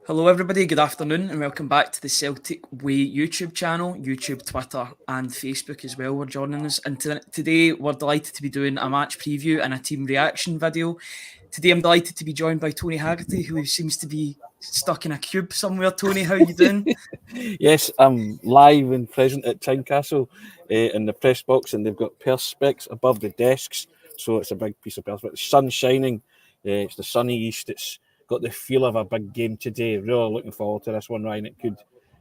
Hello, everybody. Good afternoon, and welcome back to the Celtic Way YouTube channel, YouTube, Twitter, and Facebook as well. We're joining us, and today we're delighted to be doing a match preview and a team reaction video. Today, I'm delighted to be joined by Tony Haggerty, who seems to be stuck in a cube somewhere. Tony, how you doing? Yes, I'm live and present at Tynecastle in the press box, and they've got perspex above the desks, so it's a big piece of perspex. The sun's shining, it's the sunny east, it's got the feel of a big game today. Really looking forward to this one, Ryan. It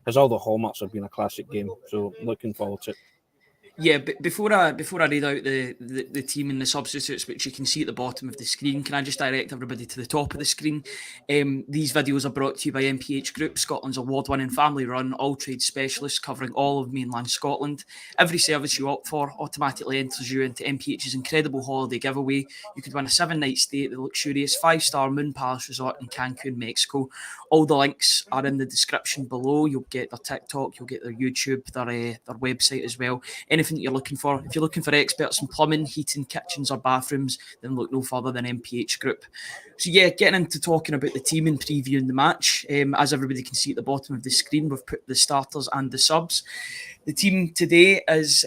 has all the hallmarks of being a classic game, so looking forward to it. Yeah, but before I read out the team and the substitutes, which you can see at the bottom of the screen, can I just direct everybody to the top of the screen? These videos are brought to you by MPH Group, Scotland's award-winning family-run all-trade specialist covering all of mainland Scotland. Every service you opt for automatically enters you into MPH's incredible holiday giveaway. You could win a 7-night stay at the luxurious 5-star Moon Palace Resort in Cancun, Mexico. All the links are in the description below. You'll get their TikTok, you'll get their YouTube, their website as well. Anything that you're looking for. If you're looking for experts in plumbing, heating, kitchens or bathrooms, then look no further than MPH Group. So yeah, getting into talking about the team and previewing the match. As everybody can see at the bottom of the screen, we've put the starters and the subs. The team today is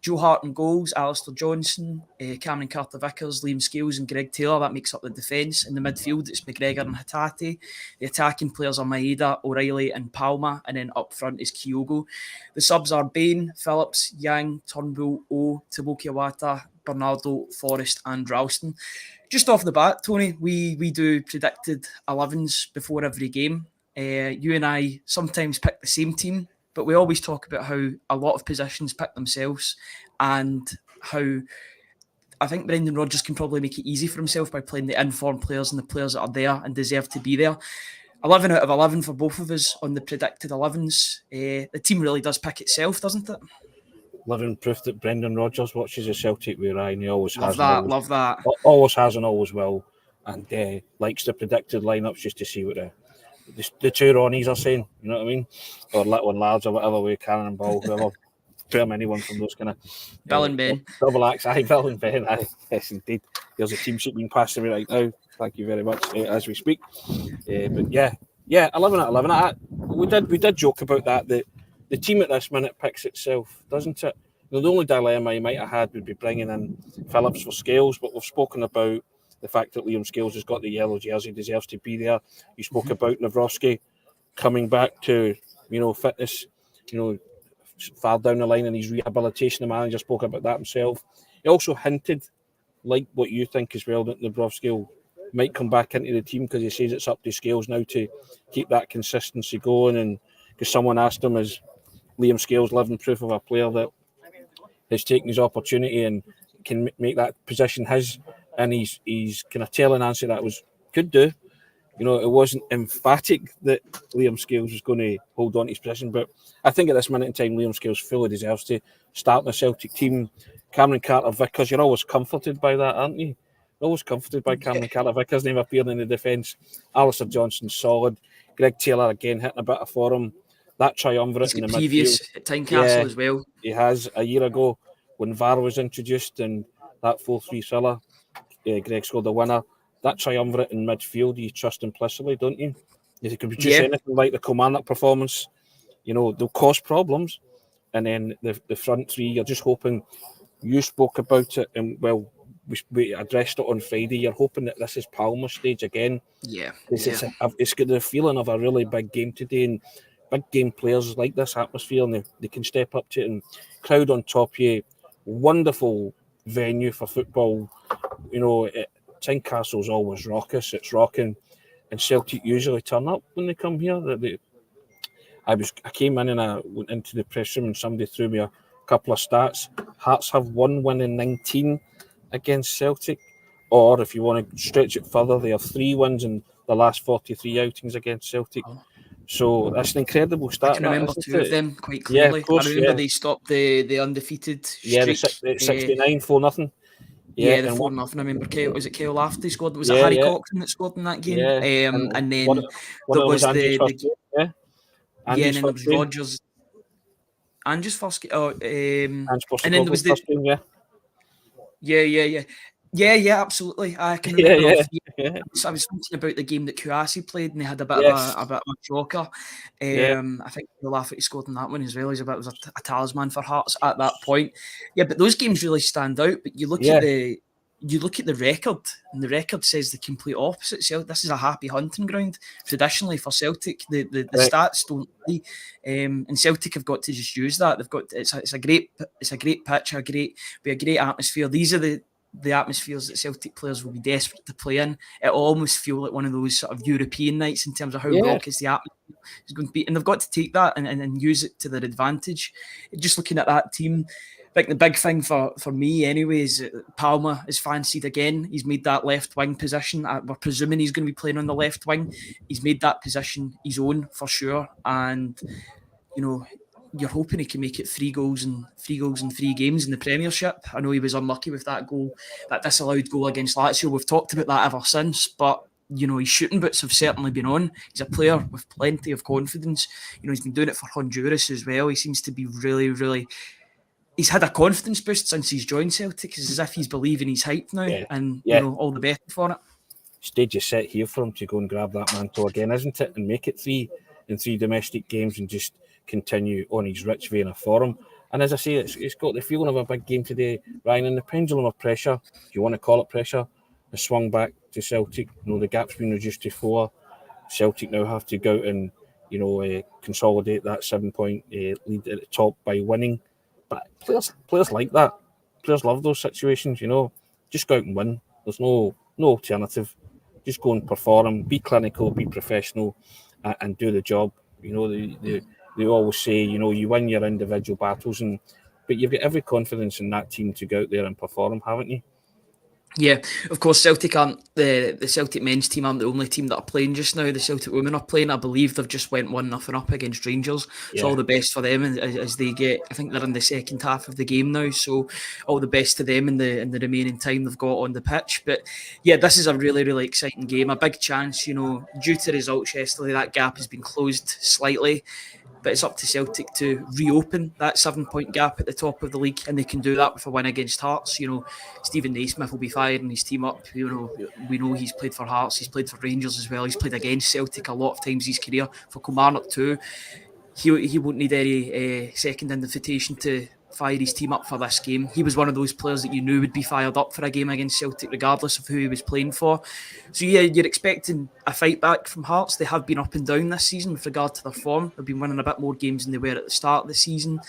Joe Hart in goals, Alistair Johnson, Cameron Carter-Vickers, Liam Scales and Greg Taylor. That makes up the defence. In the midfield, it's McGregor and Hatate. The attacking players are Maeda, O'Reilly and Palma. And then up front is Kyogo. The subs are Bain, Phillips, Yang, Turnbull, O, Tiboki Awata, Bernardo, Forrest and Ralston. Just off the bat, Tony, we do predicted 11s before every game. You and I sometimes pick the same team, but we always talk about how a lot of positions pick themselves and how I think Brendan Rodgers can probably make it easy for himself by playing the informed players and the players that are there and deserve to be there. 11 out of 11 for both of us on the predicted 11s. The team really does pick itself, doesn't it? Living proof that Brendan Rodgers watches a Celtic with Ryan. He always love has. Love that. Always has and always will. And likes the predicted lineups just to see what the two Ronnies are saying, you know what I mean? Or little lads or whatever with Cannon and Ball, whoever. Put them anyone from those kind of Bill and Ben. Double acts. Bill and Ben. Yes, indeed. There's a team sheet being passed to me right now. Thank you very much as we speak. But yeah, 11 out of 11. We did joke about that. The team at this minute picks itself, doesn't it? The only dilemma he might have had would be bringing in Phillips for Scales, but we've spoken about the fact that Liam Scales has got the yellow jersey, deserves to be there. You spoke about Nawrocki coming back to, fitness, far down the line in his rehabilitation. The manager spoke about that himself. He also hinted, like what you think as well, that Nawrocki might come back into the team because he says it's up to Scales now to keep that consistency going. And because someone asked him, is Liam Scales living proof of a player that has taken his opportunity and can make that position his? And he's kind of telling answer that was could do. It wasn't emphatic that Liam Scales was going to hold on to his position, but I think at this minute in time, Liam Scales fully deserves to start in the Celtic team. Cameron Carter-Vickers, you're always comforted by that, aren't you? Always comforted by Cameron Carter-Vickers' name appearing in the defence. Alistair Johnson, solid. Greg Taylor, again, hitting a bit of form. That triumvirate in the previous midfield. At Tynecastle as well. He has. A year ago, when VAR was introduced and that 4-3 thriller, Greg scored the winner. That triumvirate in midfield, you trust implicitly, don't you? If you can produce anything like the Kilmarnock performance, they'll cause problems. And then the front three, you're just hoping. You spoke about it, and we addressed it on Friday. You're hoping that this is Palmer's stage again. Yeah. It's got the feeling of a really big game today, and big game players like this atmosphere, and they can step up to it. And crowd on top of you, wonderful venue for football. Tynecastle's always raucous. It's rocking, and Celtic usually turn up when they come here. I came in and I went into the press room and somebody threw me a couple of stats. Hearts have 1 win in 19 against Celtic, or if you want to stretch it further, they have 3 wins in the last 43 outings against Celtic. So that's an incredible stat. I can remember 2 of them quite clearly. Yeah, of course, I remember they stopped the undefeated streak. Yeah, the 69, 4-0. Yeah, the 4-0. I remember was it Kyle Lafferty scored? Was it Harry Coxon that scored in that game? Yeah. And then there was and then there was Rodgers. Ange's first game. And then there was the. Yeah. Yeah, absolutely. I can Yeah, remember yeah, off. yeah, I was thinking about the game that Kouassi played, and they had a bit of yes, a shocker. yeah, I think the laugh that he scored in that one as well. He's was a talisman for Hearts at that point. Yeah, but those games really stand out. But yeah, you look at the record, and the record says the complete opposite. So this is a happy hunting ground traditionally for Celtic. The correct. stats don't lie, and Celtic have got to just use that. They've got it's a great pitch, with a great atmosphere. These are the atmospheres that Celtic players will be desperate to play in. It almost feel like one of those sort of European nights in terms of how Yeah, raucous the atmosphere is going to be. And they've got to take that and use it to their advantage. Just looking at that team, I think the big thing for me anyway is Palma is fancied again. He's made that left wing position. We're presuming he's going to be playing on the left wing. He's made that position his own for sure. And, you know, you're hoping he can make it 3 goals in 3 games in the Premiership. I know he was unlucky with that goal, that disallowed goal against Lazio. We've talked about that ever since, but his shooting boots have certainly been on. He's a player with plenty of confidence. He's been doing it for Honduras as well. He seems to be really, really. He's had a confidence boost since he's joined Celtic. It's as if he's believing he's hyped now, yeah, and yeah. all the better for it. Stage is set here for him to go and grab that mantle again, isn't it? And make it 3 domestic games and just continue on his rich vein of form. And as I say, it's got the feeling of a big game today, Ryan. And the pendulum of pressure, if you want to call it pressure, has swung back to Celtic. The gap's been reduced to 4. Celtic now have to go out and consolidate that 7-point lead at the top by winning. But players like that. Players love those situations. Just go out and win. There's no alternative. Just go and perform, be clinical, be professional, and do the job. They always say, you win your individual battles, but you've got every confidence in that team to go out there and perform, haven't you? Yeah, of course, Celtic aren't the Celtic men's team aren't the only team that are playing just now. The Celtic women are playing. I believe they've just went 1-0 up against Rangers. Yeah. So all the best for them as they get. I think they're in the second half of the game now. So all the best to them in the remaining time they've got on the pitch. But yeah, this is a really, really exciting game. A big chance, due to results yesterday, that gap has been closed slightly. But it's up to Celtic to reopen that 7-point gap at the top of the league, and they can do that with a win against Hearts. Stephen Naismith will be firing his team up. We know he's played for Hearts, he's played for Rangers as well. He's played against Celtic a lot of times in his career, for Kilmarnock too. He won't need any second invitation to fire his team up for this game. He was one of those players that you knew would be fired up for a game against Celtic regardless of who he was playing for. So yeah, you're expecting a fight back from Hearts. They have been up and down this season with regard to their form. They've been winning a bit more games than they were at the start of the season.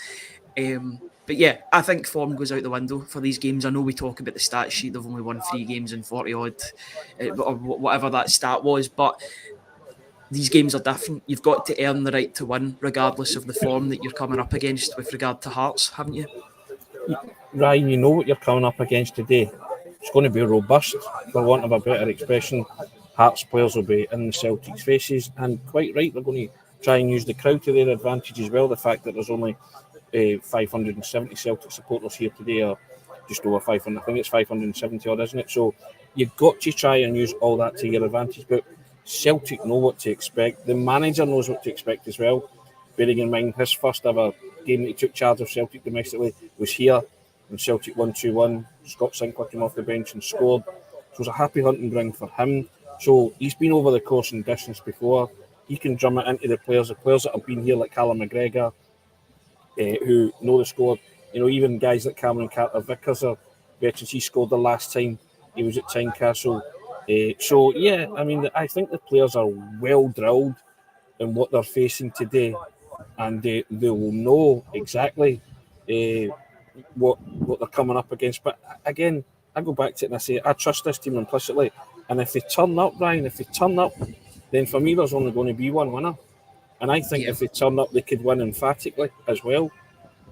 But yeah, I think form goes out the window for these games. I know we talk about the stat sheet, they've only won 3 games in 40 odd, or whatever that stat was, but these games are different. You've got to earn the right to win, regardless of the form that you're coming up against with regard to Hearts, haven't you? Ryan, you know what you're coming up against today. It's going to be robust, for want of a better expression. Hearts players will be in the Celtic's faces, and quite right, they're going to try and use the crowd to their advantage as well. The fact that there's only 570 Celtic supporters here today, or just over 500, I think it's 570 odd, isn't it? So you've got to try and use all that to your advantage, but Celtic know what to expect. The manager knows what to expect as well. Bearing in mind his first ever game that he took charge of Celtic domestically was here when Celtic won 2-1. Scott Sinclair came off the bench and scored. So it was a happy hunting ground for him. So he's been over the course and distance before. He can drum it into the players that have been here, like Callum McGregor, who know the score. Even guys like Cameron Carter-Vickers are veterans. He scored the last time he was at Tynecastle. So yeah, I think the players are well drilled in what they're facing today, and they will know exactly what they're coming up against. But again, I go back to it and I say I trust this team implicitly, and if they turn up, Ryan, then for me there's only going to be one winner, and I think if they turn up, they could win emphatically as well.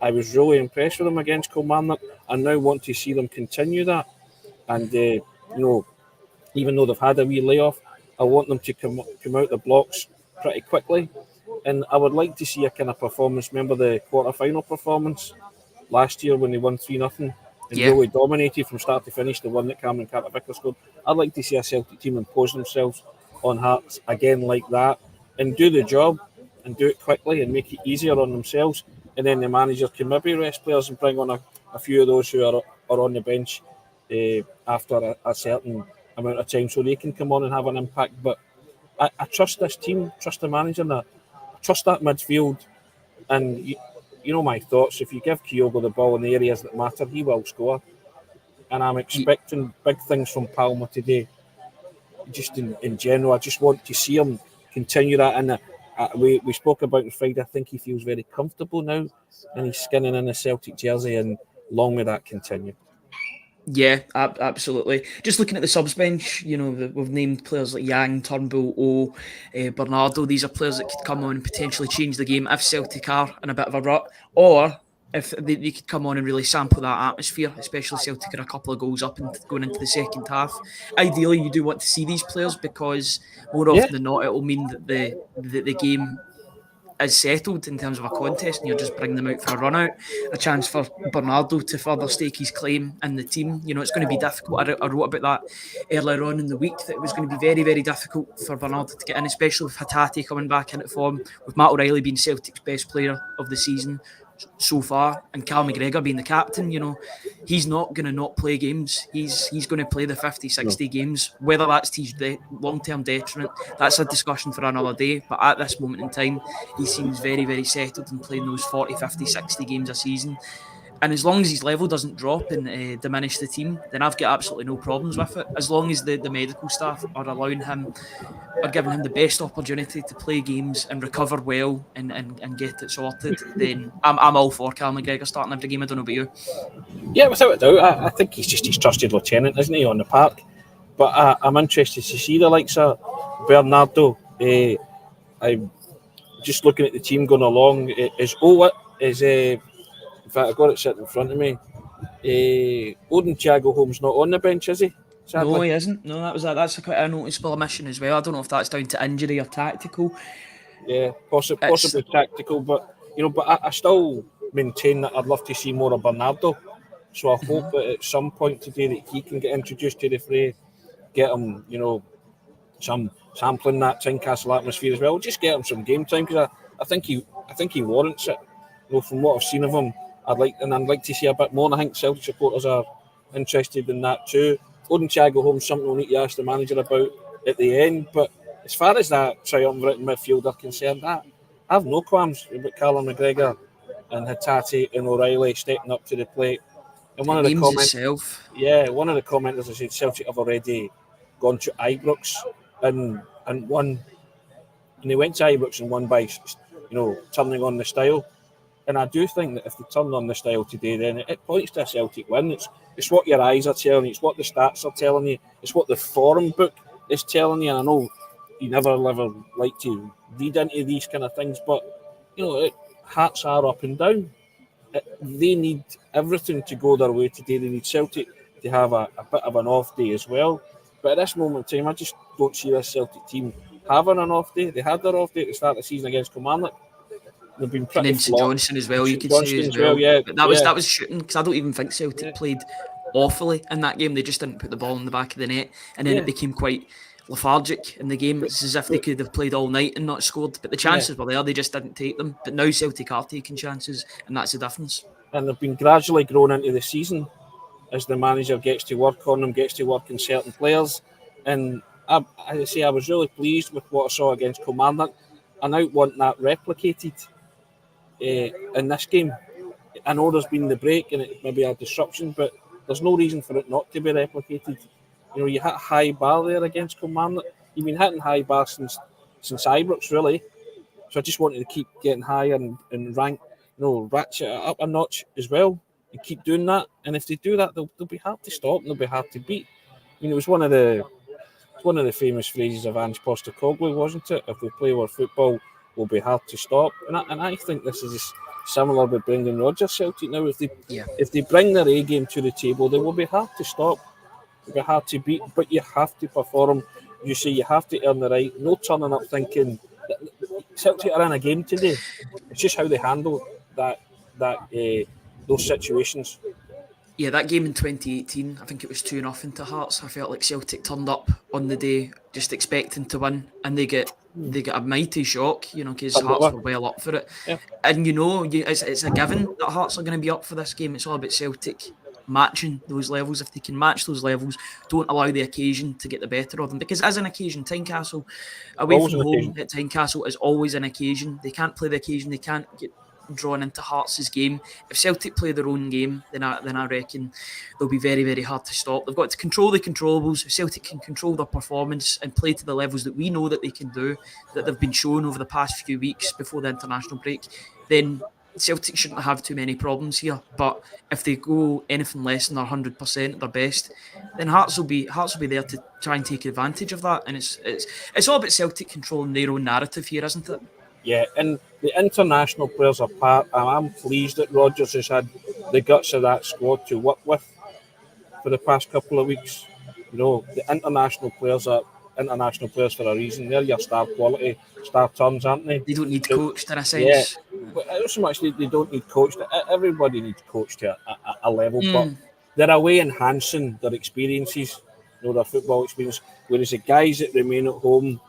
I was really impressed with them against Kilmarnock, and now want to see them continue that. And even though they've had a wee layoff, I want them to come out the blocks pretty quickly. And I would like to see a kind of performance. Remember the quarter-final performance last year when they won 3-0 and really dominated from start to finish, the one that Cameron Carter-Vickers scored. I'd like to see a Celtic team impose themselves on Hearts again like that and do the job and do it quickly and make it easier on themselves. And then the manager can maybe rest players and bring on a few of those who are on the bench after a certain amount of time, so they can come on and have an impact. But I trust this team, trust the manager, and I trust that midfield. And you know my thoughts. If you give Kyogo the ball in the areas that matter, he will score. And I'm expecting big things from Palmer today. Just in general, I just want to see him continue that. And we spoke about on Friday. I think he feels very comfortable now, and he's skinning in a Celtic jersey. And long may that continue. Yeah, absolutely. Just looking at the subs bench, we've named players like Yang, Turnbull, Bernardo. These are players that could come on and potentially change the game if Celtic are in a bit of a rut, or if they could come on and really sample that atmosphere, especially Celtic are a couple of goals up and going into the second half. Ideally, you do want to see these players because more often than not, it will mean that the game is settled in terms of a contest and you're just bringing them out for a run out, a chance for Bernardo to further stake his claim in the team. It's going to be difficult. I wrote about that earlier on in the week, that it was going to be very, very difficult for Bernardo to get in, especially with Hatate coming back into form, with Matt O'Reilly being Celtic's best player of the season so far, and Cal McGregor being the captain. He's not going to not play games. He's going to play the 50, 60 games, whether that's to his long-term detriment. That's a discussion for another day, but at this moment in time, he seems very, very settled in playing those 40, 50, 60 games a season. And as long as his level doesn't drop and diminish the team, then I've got absolutely no problems with it. As long as the medical staff are allowing him, are giving him the best opportunity to play games and recover well and get it sorted, then I'm all for Cal McGregor starting every game. I don't know about you. Yeah, without a doubt. I think he's just his trusted lieutenant, isn't he, on the park? But I'm interested to see the likes of Bernardo. I'm just looking at the team going along. In fact, I've got it sitting in front of me. Odin Thiago Holmes not on the bench, is he? Sadly. No, he isn't. No, that's quite a noticeable omission as well. I don't know if that's down to injury or tactical. Yeah, possibly tactical, but I still maintain that I'd love to see more of Bernardo. So I hope that at some point today that he can get introduced to the fray, get him, some sampling that Tynecastle atmosphere as well. Just get him some game time, because I think he warrants it. From what I've seen of him, I'd like to see a bit more. And I think Celtic supporters are interested in that too. Odin Thiago Holmes, something we'll need to ask the manager about at the end. But as far as that triumvirate midfield are concerned, I have no qualms about Callum McGregor and Hatate and O'Reilly stepping up to the plate. And one of the commenters said Celtic have already gone to Ibrox and won. And they went to Ibrox and won by turning on the style. And I do think that if they turn on the style today, then it points to a Celtic win. It's what your eyes are telling you. It's what the stats are telling you. It's what the form book is telling you. And I know you never like to read into these kind of things, but hearts are up and down. They need everything to go their way today. They need Celtic to have a bit of an off day as well. But at this moment in time, I just don't see this Celtic team having an off day. They had their off day at the start of the season against Kilmarnock. They've been pretty St Johnstone as well, you could say as well. But that was shooting, because I don't even think Celtic played awfully in that game. They just didn't put the ball in the back of the net, and then it became quite lethargic in the game. It's as if they could have played all night and not scored. But the chances were there, they just didn't take them. But now Celtic are taking chances, and that's the difference. And they've been gradually grown into the season as the manager gets to work on them, gets to work in certain players. And I was really pleased with what I saw against Kilmarnock. I now want that replicated in this game. I know there's been the break and it may be a disruption, but there's no reason for it not to be replicated. You hit a high bar there against Kilmarnock. You've been hitting high bars since Ibrox, really. So I just wanted to keep getting higher and rank, ratchet it up a notch as well, and keep doing that. And if they do that, they'll be hard to stop and they'll be hard to beat. It was one of the famous phrases of Ange Postecoglou, wasn't it? If we play our football, we'll be hard to stop. And I think this is similar with Brendan Rodgers Celtic now. If they bring their A game to the table, they will be hard to stop. They'll be hard to beat, but you have to perform. You have to earn the right. No turning up thinking that Celtic are in a game today. It's just how they handle those situations. Yeah, that game in 2018, I think it was 2-0 to Hearts. I felt like Celtic turned up on the day just expecting to win, and they get a mighty shock, because Hearts were well up for it. Yeah. And it's a given that Hearts are going to be up for this game. It's all about Celtic matching those levels. If they can match those levels, don't allow the occasion to get the better of them. Because as an occasion, Tynecastle, away Always from an home occasion. at Tynecastle is always an occasion. They can't play the occasion. They can't get drawn into Hearts' game. If Celtic play their own game, then I reckon they'll be very, very hard to stop. They've got to control the controllables. If Celtic can control their performance and play to the levels that we know that they can do, that they've been shown over the past few weeks before the international break, then Celtic shouldn't have too many problems here. But if they go anything less than their 100% their best, then Hearts will be there to try and take advantage of that. And it's all about Celtic controlling their own narrative here, isn't it? Yeah, and the international players are part. I'm pleased that Rodgers has had the guts of that squad to work with for the past couple of weeks. The international players are international players for a reason. They're your star quality, star turns, aren't they? They don't need So, coached in a yeah, sense. but not so much they don't need coached. Everybody needs coached to a level, but they're a way enhancing their experiences, their football experience. Whereas the guys that remain at home,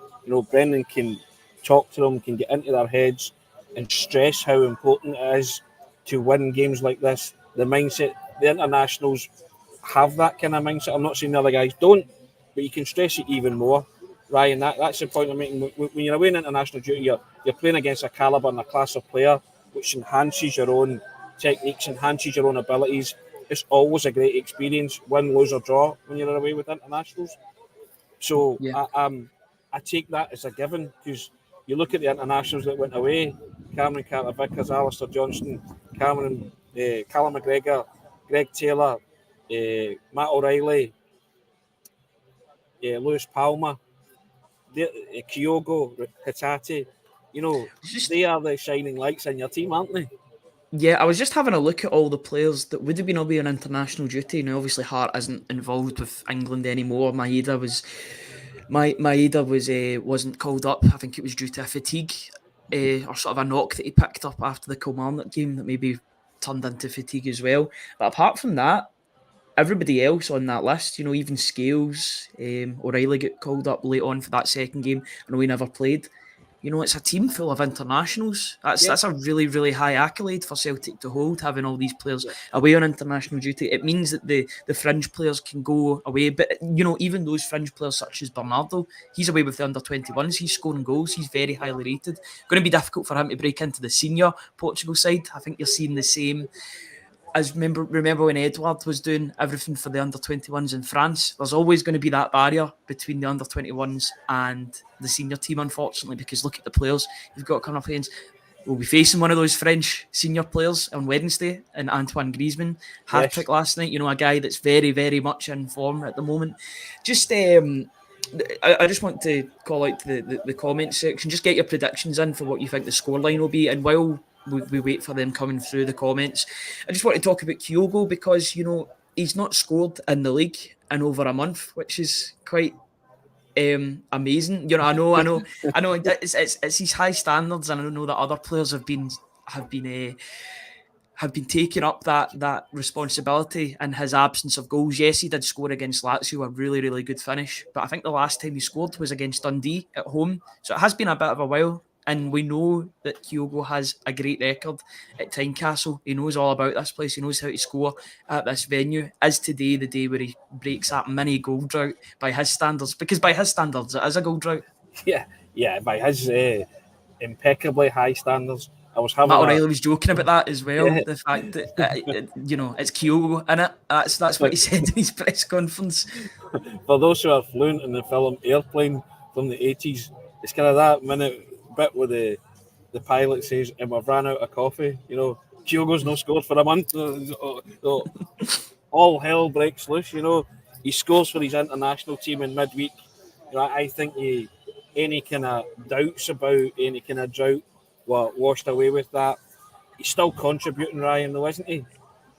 Brendan can talk to them, can get into their heads and stress how important it is to win games like this. The mindset, the internationals have that kind of mindset. I'm not saying the other guys don't, but you can stress it even more. Ryan, that's the point I'm making. When you're away in international duty, you're playing against a calibre and a class of player which enhances your own techniques, enhances your own abilities. It's always a great experience, win, lose or draw, when you're away with internationals. So Yeah. I take that as a given, because you look at the internationals that went away: Cameron Carter-Vickers, Alistair Johnston, Callum McGregor, Greg Taylor, Matt O'Reilly, Lewis Palmer, Kyogo, Hatate. They are the shining lights in your team, aren't they? Yeah, I was just having a look at all the players that would have been away on international duty. Now, obviously, Hart isn't involved with England anymore. Maeda wasn't called up. I think it was due to a fatigue or sort of a knock that he picked up after the Kilmarnock game that maybe turned into fatigue as well. But apart from that, everybody else on that list, even Scales, O'Reilly got called up late on for that second game. I know he never played. It's a team full of internationals. That's a really, really high accolade for Celtic to hold, having all these players away on international duty. It means that the fringe players can go away. But, even those fringe players such as Bernardo, he's away with the under-21s. He's scoring goals. He's very highly rated. Going to be difficult for him to break into the senior Portugal side. I think you're seeing the same as remember when Edouard was doing everything for the under-21s in France. There's always going to be that barrier between the under-21s and the senior team, unfortunately, because look at the players you've got coming up against. We'll be facing one of those French senior players on Wednesday, and Antoine Griezmann. Hat-trick last night, a guy that's very, very much in form at the moment. Just I just want to call out the comment section. Just get your predictions in for what you think the scoreline will be, and while we wait for them coming through the comments, I just want to talk about Kyogo, because he's not scored in the league in over a month, which is quite amazing. I know it's his high standards, and I know that other players have been taking up that responsibility in his absence of goals. Yes, he did score against Lazio, a really, really good finish, but I think the last time he scored was against Dundee at home, so it has been a bit of a while. And we know that Kyogo has a great record at Tynecastle. He knows all about this place. He knows how to score at this venue. Is today the day where he breaks that mini goal drought by his standards? Because by his standards, it is a goal drought. Yeah, by his impeccably high standards. Matt O'Reilly was joking about that as well. Yeah. The fact that it's Kyogo in it. That's what he said in his press conference. For those who are fluent in the film Airplane from the 80s, it's kind of that minute bit where the pilot says, "And we've ran out of coffee." Kyogo's no scored for a month. All hell breaks loose. He scores for his international team in midweek. I think any kind of doubts about any kind of drought were washed away with that. He's still contributing, Ryan, though, isn't he?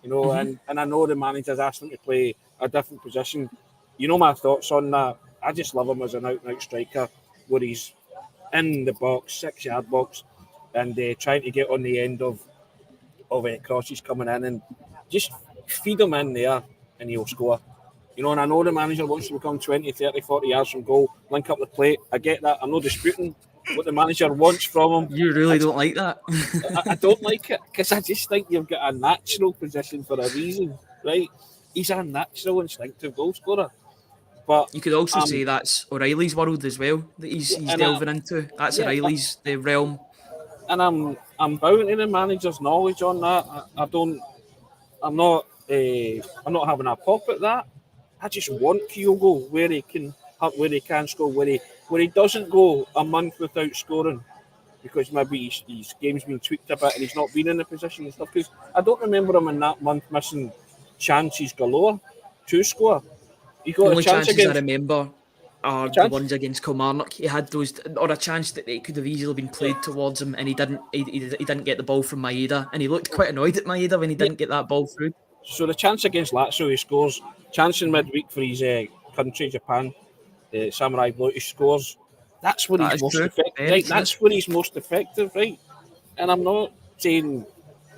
And I know the manager's asked him to play a different position. My thoughts on that. I just love him as an out-and-out striker, where he's in the box, 6-yard box, and trying to get on the end of crosses coming in, and just feed him in there and he'll score. And I know the manager wants to become 20, 30, 40 yards from goal, link up the plate. I get that. I'm not disputing what the manager wants from him. You really don't like that? I don't like it, because I just think you've got a natural position for a reason, right? he's a natural instinctive goal scorer. But you could also say that's O'Reilly's world as well that he's delving into. That's O'Reilly's the realm. And I'm bowing to the manager's knowledge on that. I'm not having a pop at that. I just want Kyogo where he can score, where he doesn't go a month without scoring because maybe his game's been tweaked a bit and he's not been in the position and stuff. Because I don't remember him in that month missing chances galore to score. He got the only a chance chances against, I remember are the ones against Kilmarnock. He had those, or a chance that it could have easily been played towards him, and he didn't get the ball from Maeda, and he looked quite annoyed at Maeda when he didn't get that ball through. So the chance against Lazio, he scores. Chance in midweek for his country, Japan, Samurai Blue, he scores. That's where he's most effective. Right? That's where he's most effective, right? And I'm not saying,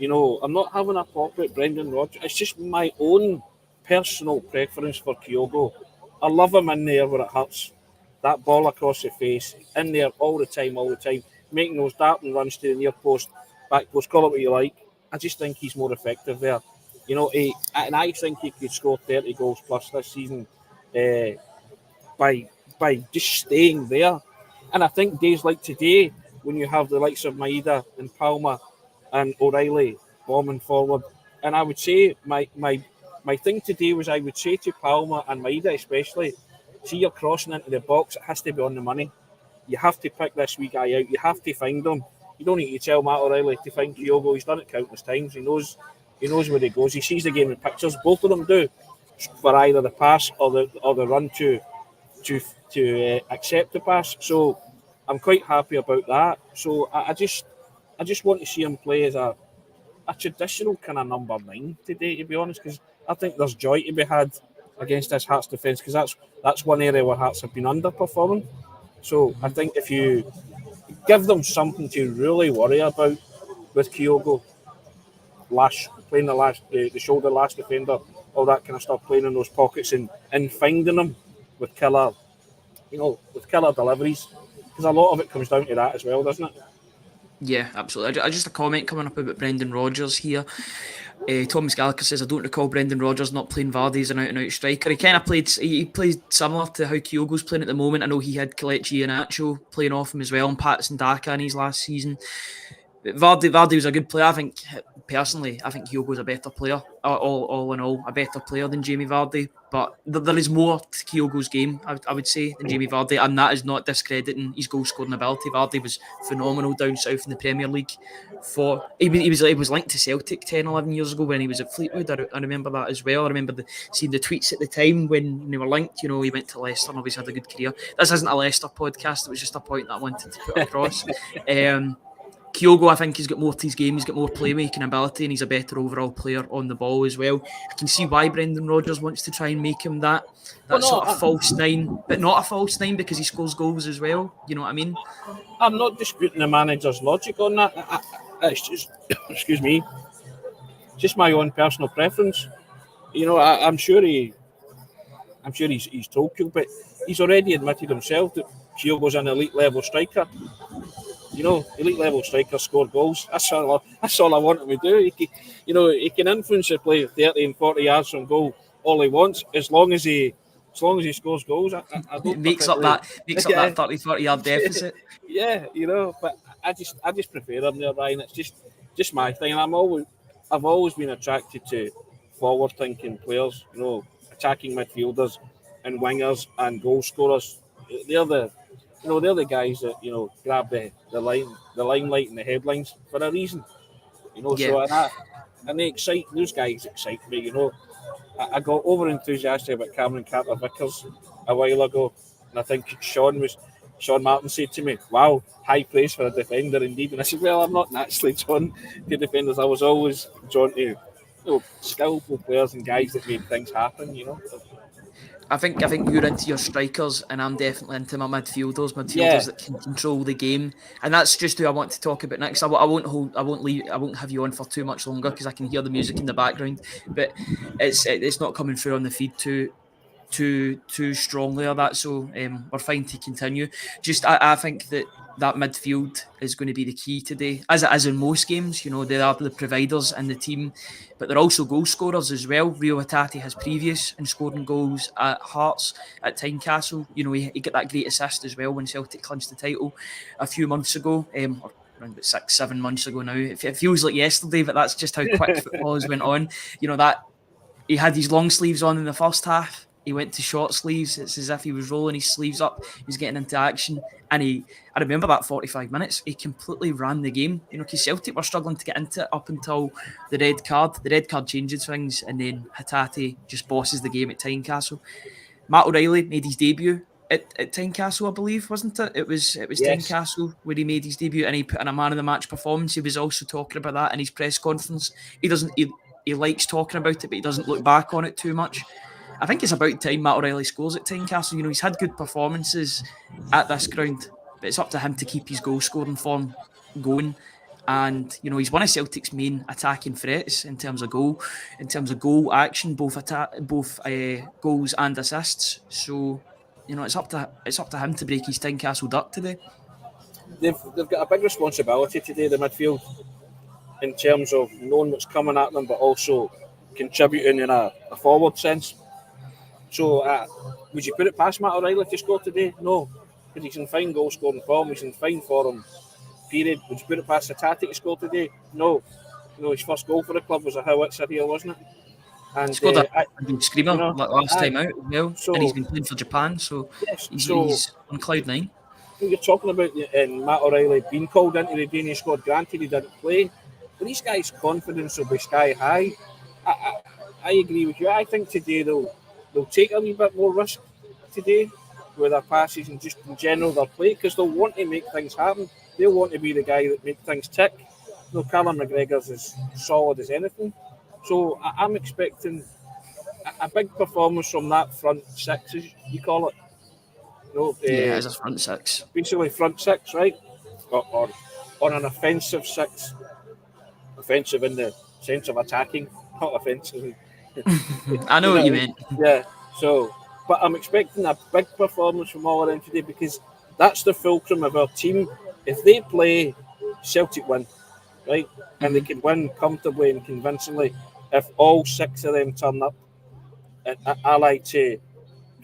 I'm not having a pop at Brendan Rodgers. It's just my own personal preference for Kyogo. I love him in there where it hurts. That ball across the face, in there all the time, making those darting runs to the near post, back post, call it what you like. I just think he's more effective there. And I think he could score 30 goals plus this season by just staying there. And I think days like today, when you have the likes of Maeda and Palmer and O'Reilly bombing forward, and I would say my thing today was I would say to Palmer and Maeda especially, see you're crossing into the box, it has to be on the money. You have to pick this wee guy out. You have to find him. You don't need to tell Matt O'Reilly to find Kyogo. He's done it countless times. He knows where he goes. He sees the game in pictures. Both of them do, for either the pass or the run to accept the pass. So I'm quite happy about that. So I just want to see him play as a traditional kind of number 9 today, to be honest, because I think there's joy to be had against this Hearts defence, because that's one area where Hearts have been underperforming. So I think if you give them something to really worry about with Kyogo, playing the shoulder last defender, all that kind of stuff, playing in those pockets and finding them with killer deliveries, because a lot of it comes down to that as well, doesn't it? Yeah, absolutely. Just a comment coming up about Brendan Rodgers here. Thomas Gallagher says, I don't recall Brendan Rodgers not playing Vardy as an out-and-out striker. He kind of played similar to how Kyogo's playing at the moment. I know he had Kelechi Iheanacho playing off him as well, and Patson Daka in his last season. Vardy was a good player. I think Kyogo's a better player. All in all, a better player than Jamie Vardy. But there is more to Kyogo's game, I would say, than Jamie Vardy, and that is not discrediting his goal scoring ability. Vardy was phenomenal down south in the Premier League. He was linked to Celtic 10, 11 years ago when he was at Fleetwood. I remember that as well. I remember seeing the tweets at the time when they were linked. He went to Leicester and obviously had a good career. This isn't a Leicester podcast. It was just a point that I wanted to put across. Kyogo, I think he's got more to his game. He's got more playmaking ability, and he's a better overall player on the ball as well. I can see why Brendan Rodgers wants to try and make him that sort of false 9, but not a false 9 because he scores goals as well. You know what I mean? I'm not disputing the manager's logic on that. It's just, excuse me, just my own personal preference. I'm sure he's told you, but he's already admitted himself that Kyogo's an elite level striker. Elite level strikers score goals. That's all I want him to do. He can influence the play 30 and 40 yards from goal all he wants, as long as he scores goals. I don't makes up that 30-40 yard deficit. Yeah, but I just prefer him there, Ryan. It's just my thing. I've always been attracted to forward thinking players, attacking midfielders and wingers and goal scorers. They're the guys that grab the limelight and the headlines for a reason. So and those guys excite me. I got over enthusiastic about Cameron Carter-Vickers a while ago, and I think Sean Martin said to me, "Wow, high praise for a defender indeed." And I said, "Well, I'm not naturally drawn to defenders. I was always drawn to skillful players and guys that made things happen." I think you're into your strikers, and I'm definitely into my midfielders that can control the game, and that's just who I want to talk about next. I won't have you on for too much longer because I can hear the music in the background, but it's not coming through on the feed too strongly or that, so we're fine to continue. Just I think that that midfield is going to be the key today, as it is in most games. You know, they are the providers in the team, but they're also goal scorers as well. Rio Hatate has previous in scoring goals at Hearts, at Tynecastle. You know, he got that great assist as well when Celtic clinched the title a few months ago, or around about 6-7 months ago now. It feels like yesterday, but that's just how quick football has went on. You know, that he had his long sleeves on in the first half. He went to short sleeves. It's as if he was rolling his sleeves up. He was getting into action. And I remember that 45 minutes, he completely ran the game. You know, because Celtic were struggling to get into it up until the red card. The red card changes things, and then Hatate just bosses the game at Tynecastle. Matt O'Reilly made his debut at Tynecastle, I believe, wasn't it? It was Yes. Tynecastle where he made his debut, and he put in a man of the match performance. He was also talking about that in his press conference. He likes talking about it, but he doesn't look back on it too much. I think it's about time Matt O'Reilly scores at Tynecastle. You know, he's had good performances at this ground, but it's up to him to keep his goal scoring form going. And you know, he's one of Celtic's main attacking threats in terms of goal action, both goals and assists. So you know, it's up to him to break his Tynecastle duck today. They've got a big responsibility today, the midfield, in terms of knowing what's coming at them, but also contributing in a forward sense. So, would you put it past Matt O'Reilly to score today? No, because he's in fine goal scoring form. He's in fine form. Period. Would you put it past Hatate to score today? No. You know, his first goal for the club was a howitzer here, wasn't it? And scored a screamer you know, last time out as well, so, and he's been playing for Japan, so yes, he's on cloud nine. You're talking about Matt O'Reilly being called into the Danish squad. Granted, he didn't play, but these guys' confidence will be sky high. I agree with you. I think today they'll take a wee bit more risk today with their passes and just in general their play, because they'll want to make things happen. They'll want to be the guy that makes things tick. You know, Callum McGregor's as solid as anything. So I'm expecting a big performance from that front six, as you call it. You know, as a front six. Basically front six, right? Or an offensive six. Offensive in the sense of attacking, not offensive. I know what you meant. Yeah, so, but I'm expecting a big performance from all of them today, because that's the fulcrum of our team. If they play, Celtic win, right? And they can win comfortably and convincingly if all six of them turn up. I like to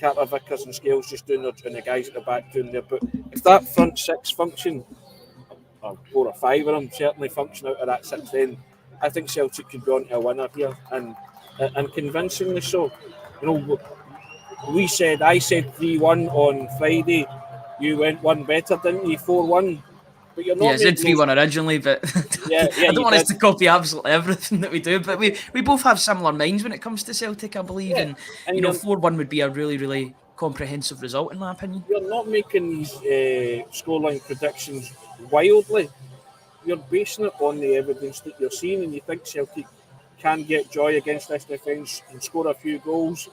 Carter, Vickers and Scales just doing their, and the guys at the back doing their, but if that front six function, or 4 or 5 of them certainly function out of that six, then I think Celtic could be on to a winner here, and convincingly so. You know, I said 3-1 on Friday. You went one better, didn't you? 4-1. But you're not. Yeah, I said 3-1 originally, but I don't want us to copy absolutely everything that we do. But we both have similar minds when it comes to Celtic, I believe. Yeah. And you know, 4-1 would be a really, really comprehensive result, in my opinion. You're not making these scoreline predictions wildly. You're basing it on the evidence that you're seeing, and you think Celtic can get joy against this defence and score a few goals,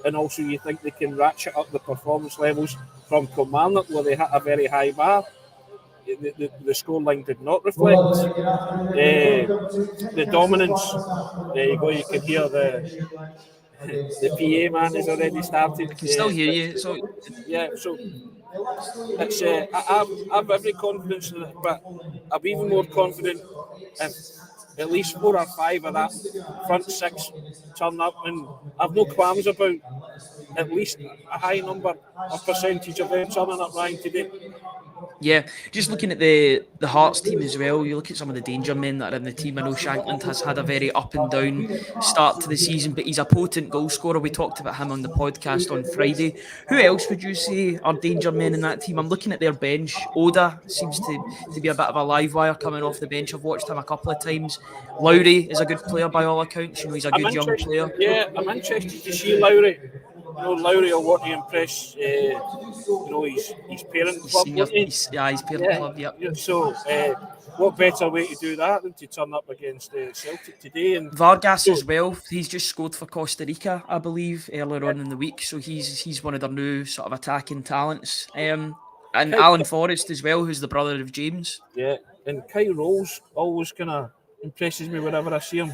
and also you think they can ratchet up the performance levels from Kilmarnock, where they hit a very high bar. The scoreline did not reflect the dominance. There you go, you can hear the PA man has already started. I can still hear you. So it's I've every confidence in it, but I'm even more confident if at least 4 or 5 of that front six turn up, and I've no qualms about at least a high number of percentage of them turning up Ryan today. Yeah, just looking at the Hearts team as well, you look at some of the danger men that are in the team. I know Shankland has had a very up and down start to the season, but he's a potent goal scorer. We talked about him on the podcast on Friday. Who else would you say are danger men in that team? I'm looking at their bench. Oda seems to be a bit of a live wire coming off the bench. I've watched him a couple of times. Lowry is a good player by all accounts. You know, he's a good young player. Yeah, I'm interested to see Lowry. You know, Lowry will want to impress, his parent club, his parent club, yeah. So, what better way to do that than to turn up against Celtic today? And Vargas as well. He's just scored for Costa Rica, I believe, earlier on in the week. So he's one of their new sort of attacking talents. And Alan Forrest as well, who's the brother of James. Yeah, and Kyle Rowles always kind of impresses me whenever I see him.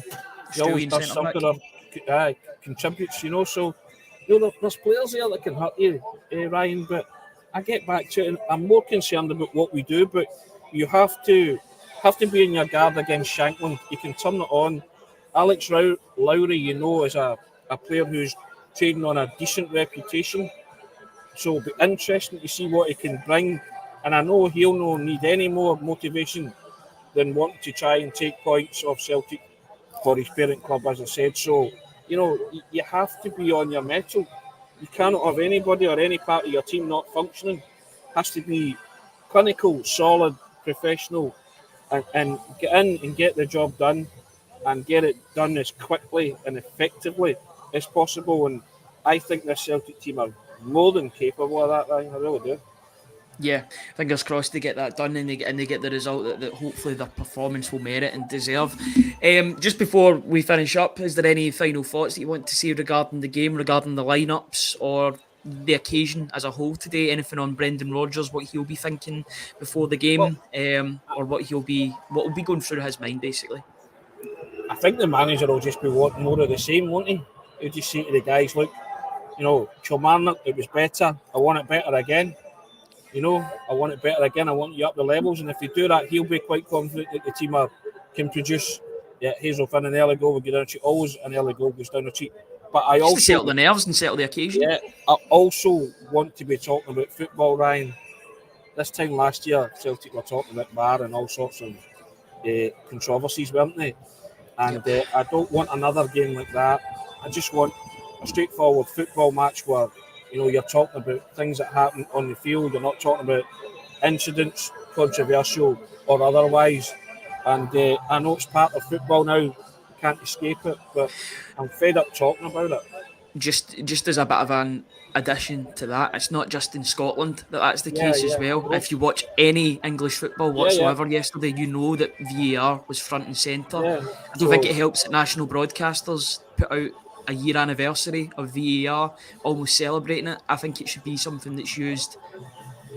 He always does something or contributes, you know. So, you know, there's players there that can hurt you, Ryan, but I get back to it, and I'm more concerned about what we do, but you have to be on your guard against Shankland. You can turn it on. Alex Lowry, is a player who's trading on a decent reputation, so it'll be interesting to see what he can bring. And I know he'll not need any more motivation than wanting to try and take points off Celtic for his parent club, as I said. So, you have to be on your mettle. You cannot have anybody or any part of your team not functioning. It has to be clinical, solid, professional, and get in and get the job done and get it done as quickly and effectively as possible. And I think the Celtic team are more than capable of that, Ryan. I really do. Yeah, fingers crossed they get that done and they get the result that hopefully their performance will merit and deserve. Just before we finish up, is there any final thoughts that you want to say regarding the game, regarding the lineups or the occasion as a whole today? Anything on Brendan Rodgers, what he'll be thinking before the game, or what will be going through his mind, basically? I think the manager will just be wanting more of the same, won't he? He'll just say to the guys, look, Kilmarnock, it was better. I want it better again. I want it better again. I want you up the levels. And if they do that, he'll be quite confident that the team can produce. Yeah, Hazelfin an early goal will get down the cheek. Always an early goal goes down the cheek. But I Just also to settle the nerves and settle the occasion. Yeah, I also want to be talking about football, Ryan. This time last year, Celtic were talking about VAR and all sorts of controversies, weren't they? And I don't want another game like that. I just want a straightforward football match where you're talking about things that happen on the field. You're not talking about incidents, controversial or otherwise. And I know it's part of football now. You can't escape it, but I'm fed up talking about it. Just as a bit of an addition to that, it's not just in Scotland that's the case as well. If you watch any English football whatsoever yesterday, you know that VAR was front and centre. I don't think it helps that national broadcasters put out a year anniversary of VAR, almost celebrating it. I think it should be something that's used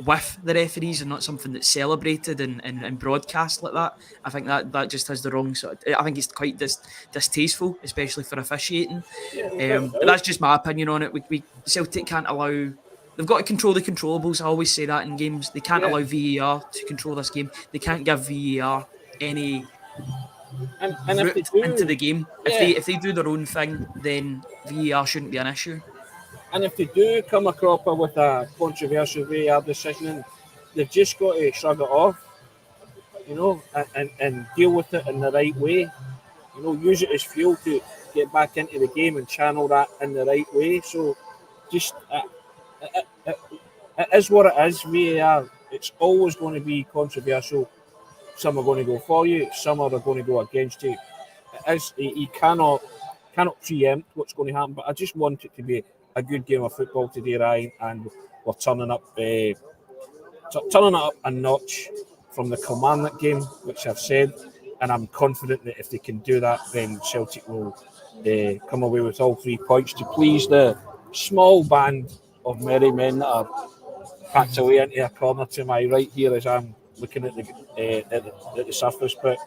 with the referees and not something that's celebrated and broadcast like that. I think that just has the wrong sort of, I think it's quite distasteful, especially for officiating. But that's just my opinion on it. We Celtic can't allow, they've got to control the controllables. I always say that in games. They can't allow VAR to control this game. They can't give VAR any route into the game. If they do their own thing, then VAR shouldn't be an issue. And if they do come a cropper with a controversial VAR decision, they've just got to shrug it off, and deal with it in the right way. Use it as fuel to get back into the game and channel that in the right way. So just, it is what it is, VAR. It's always going to be controversial. Some are going to go for you, some are going to go against you. It is, you cannot preempt what's going to happen, but I just want it to be a good game of football today, Ryan, and we're turning it up a notch from the Kilmarnock game, which I've said, and I'm confident that if they can do that, then Celtic will come away with all 3 points to please the small band of merry men that are packed away into a corner to my right here as I'm looking at the surface. But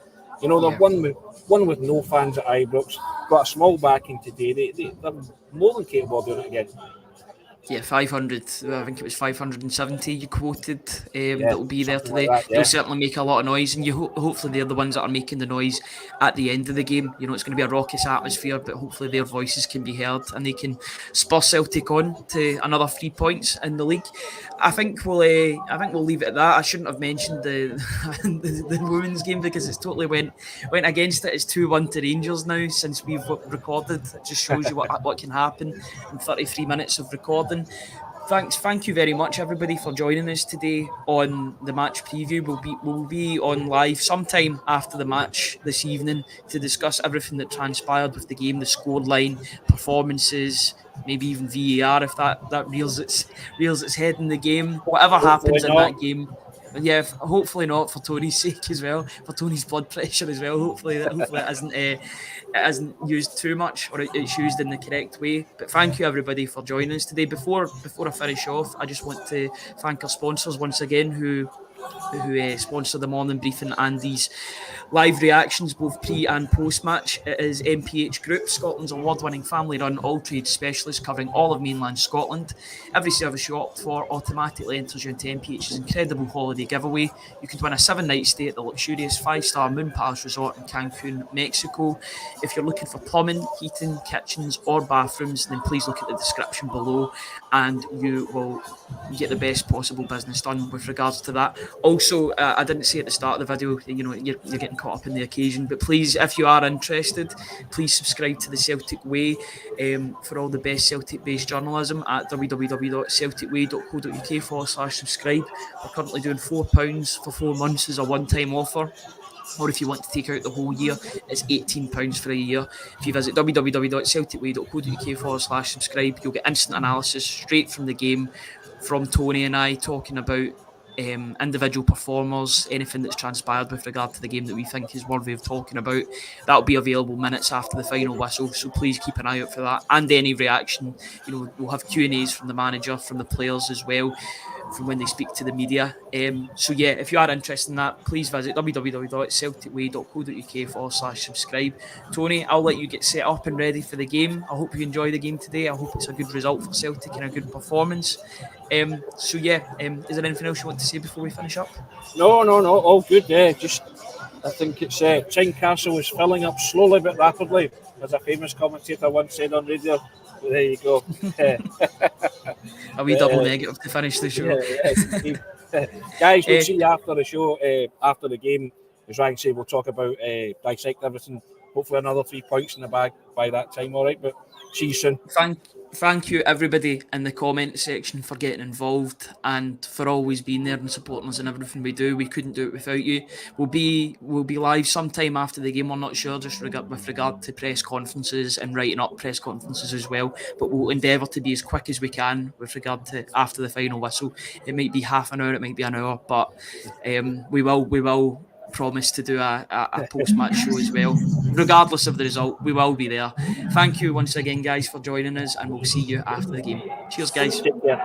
they're one with no fans at Ibrox, got a small backing today. They're more than capable of doing it again. Yeah, 500. I think it was 570 you quoted that will be there today. Like that, They'll certainly make a lot of noise, and hopefully they're the ones that are making the noise at the end of the game. It's going to be a raucous atmosphere, but hopefully their voices can be heard and they can spur Celtic on to another 3 points in the league. I think we'll leave it at that. I shouldn't have mentioned the women's game because it's totally went against it. It's 2-1 to Rangers now since we've recorded. It just shows you what can happen in 33 minutes of recording. Thank you very much, everybody, for joining us today on the match preview. We'll be on live sometime after the match this evening to discuss everything that transpired with the game, the scoreline, performances, maybe even VAR if that reels its head in the game. Whatever happens in that game. Yeah, hopefully not, for Tony's sake as well, for Tony's blood pressure as well. Hopefully it isn't used too much, or it's used in the correct way. But thank you everybody for joining us today. Before I finish off, I just want to thank our sponsors once again who who sponsor the morning briefing and these live reactions, both pre and post match. It is MPH Group, Scotland's award-winning family-run all-trades specialist covering all of mainland Scotland. Every service you opt for automatically enters you into MPH's incredible holiday giveaway. You could win a 7-night stay at the luxurious 5-star Moon Palace Resort in Cancun, Mexico. If you're looking for plumbing, heating, kitchens or bathrooms, then please look at the description below and you will get the best possible business done with regards to that. Also, I didn't say at the start of the video, you're getting caught up in the occasion, but please, if you are interested, please subscribe to the Celtic Way for all the best Celtic-based journalism at www.celticway.co.uk/subscribe. We're currently doing £4 for 4 months as a one-time offer. Or if you want to take out the whole year, it's £18 for a year. If you visit www.celticway.co.uk/subscribe, you'll get instant analysis straight from the game from Tony and I, talking about individual performers, anything that's transpired with regard to the game that we think is worthy of talking about. That'll be available minutes after the final whistle, so please keep an eye out for that. And any reaction, we'll have Q&As from the manager, from the players as well, from when they speak to the media. So yeah, if you are interested in that, please visit www.celticway.co.uk/subscribe. Tony, I'll let you get set up and ready for the game. I hope you enjoy the game today. I hope it's a good result for Celtic and a good performance. So yeah, is there anything else you want to say before we finish up? No, all good. Yeah, just I think it's Tynecastle is filling up slowly but rapidly, as a famous commentator once said on radio. There you go. A wee double negative to finish the show. Guys, we'll see you after the show, after the game. As Ryan said, we'll talk about, dissect everything. Hopefully another 3 points in the bag by that time, all right? But see you soon. Thank you, everybody in the comment section, for getting involved and for always being there and supporting us in everything we do. We couldn't do it without you. We'll be live sometime after the game. We're not sure, just with regard to press conferences and writing up press conferences as well. But we'll endeavour to be as quick as we can with regard to after the final whistle. It might be half an hour, it might be an hour, but we will promise to do a post-match show as well. Regardless of the result, we will be there. Thank you once again, guys, for joining us, and we'll see you after the game. Cheers, guys. Take care.